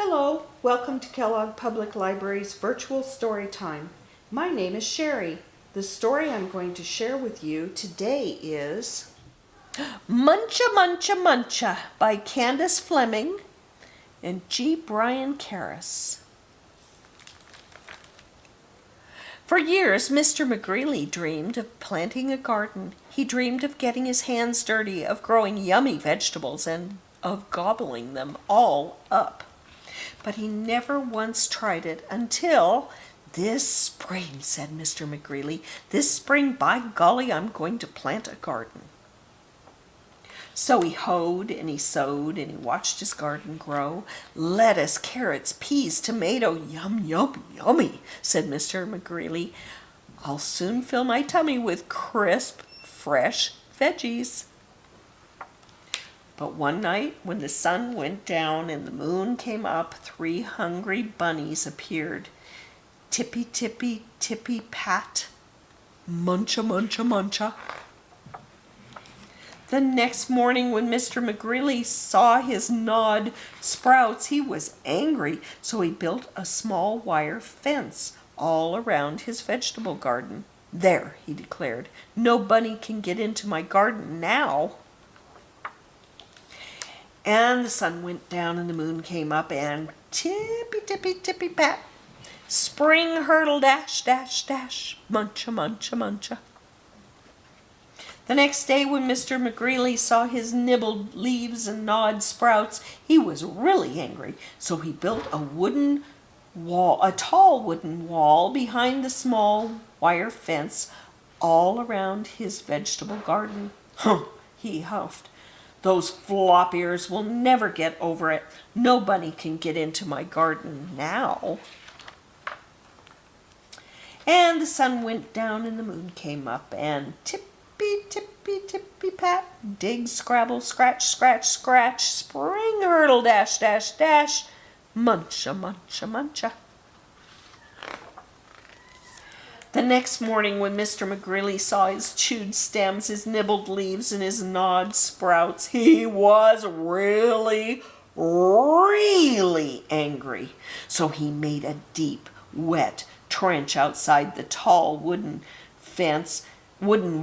Hello, welcome to Kellogg Public Library's virtual story time. My name is Sherry. The story I'm going to share with you today is Muncha, Muncha, Muncha by Candace Fleming and G. Brian Karras. For years, Mr. McGreely dreamed of planting a garden. He dreamed of getting his hands dirty, of growing yummy vegetables, and of gobbling them all up. But he never once tried it until this spring, said Mr. McGreely. This spring, by golly, I'm going to plant a garden. So he hoed and he sowed and he watched his garden grow. Lettuce, carrots, peas, tomato, yum, yum, yummy, said Mr. McGreely. I'll soon fill my tummy with crisp, fresh veggies. But one night, when the sun went down and the moon came up, 3 hungry bunnies appeared. Tippy, tippy, tippy, pat. Muncha, muncha, muncha. The next morning, when Mr. McGreely saw his gnawed sprouts, he was angry, so he built a small wire fence all around his vegetable garden. There, he declared, no bunny can get into my garden now. And the sun went down and the moon came up, and tippy, tippy, tippy, pat. Spring hurtle, dash, dash, dash. Muncha, muncha, muncha. The next day, when Mr. McGreely saw his nibbled leaves and gnawed sprouts, he was really angry. So he built a tall wooden wall behind the small wire fence all around his vegetable garden. Huh, he huffed. Those flop ears will never get over it. No bunny can get into my garden now. And the sun went down and the moon came up, and tippy, tippy, tippy, pat, dig, scrabble, scratch, scratch, scratch, spring hurtle, dash, dash, dash, muncha, muncha, muncha. The next morning, when Mr. McGreely saw his chewed stems, his nibbled leaves, and his gnawed sprouts, he was really, really angry. So he made a deep, wet trench outside the tall wooden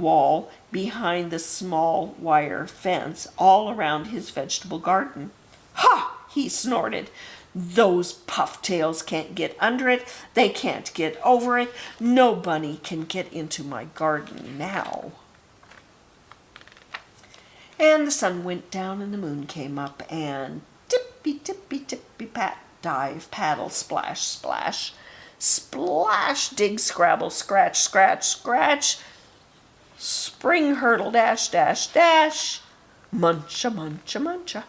wall behind the small wire fence all around his vegetable garden. Ha! He snorted. Those pufftails can't get under it. They can't get over it. No bunny can get into my garden now. And the sun went down and the moon came up, and tippy, tippy, tippy, pat, dive, paddle, splash, splash, splash, dig, scrabble, scratch, scratch, scratch, spring hurtle, dash, dash, dash, muncha, muncha, muncha.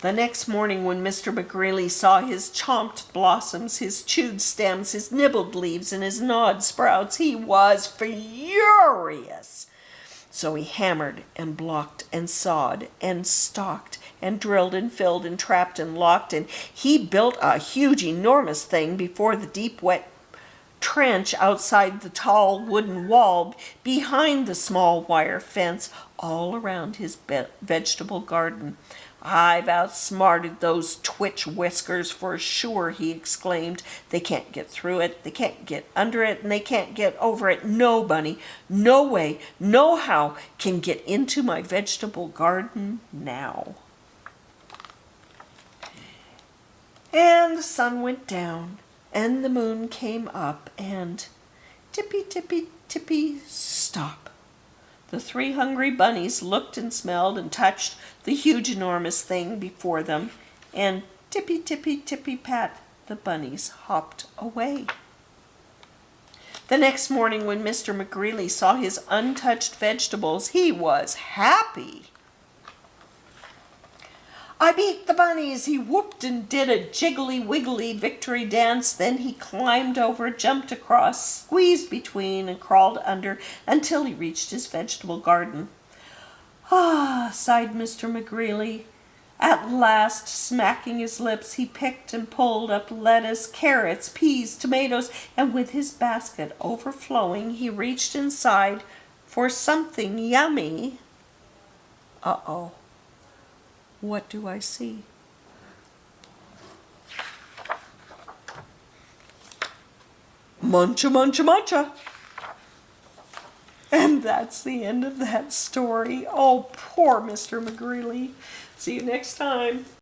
The next morning, when Mr. McGreely saw his chomped blossoms, his chewed stems, his nibbled leaves, and his gnawed sprouts, he was furious. So he hammered and blocked and sawed and stalked and drilled and filled and trapped and locked, and he built a huge, enormous thing before the deep, wet trench outside the tall wooden wall behind the small wire fence all around his vegetable garden. I've outsmarted those twitch whiskers for sure, he exclaimed. They can't get through it, they can't get under it, and they can't get over it. No bunny, no way, no how can get into my vegetable garden now. And the sun went down, and the moon came up, and tippy, tippy, tippy, stop. The 3 hungry bunnies looked and smelled and touched the huge, enormous thing before them, and tippy, tippy, tippy, pat, the bunnies hopped away. The next morning, when Mr. McGreely saw his untouched vegetables, he was happy. I beat the bunnies, he whooped and did a jiggly-wiggly victory dance. Then he climbed over, jumped across, squeezed between, and crawled under until he reached his vegetable garden. Ah, sighed Mr. McGreely. At last, smacking his lips, he picked and pulled up lettuce, carrots, peas, tomatoes, and with his basket overflowing, he reached inside for something yummy. Uh-oh. What do I see? Muncha, muncha, muncha. And that's the end of that story. Oh, poor Mr. McGreely. See you next time.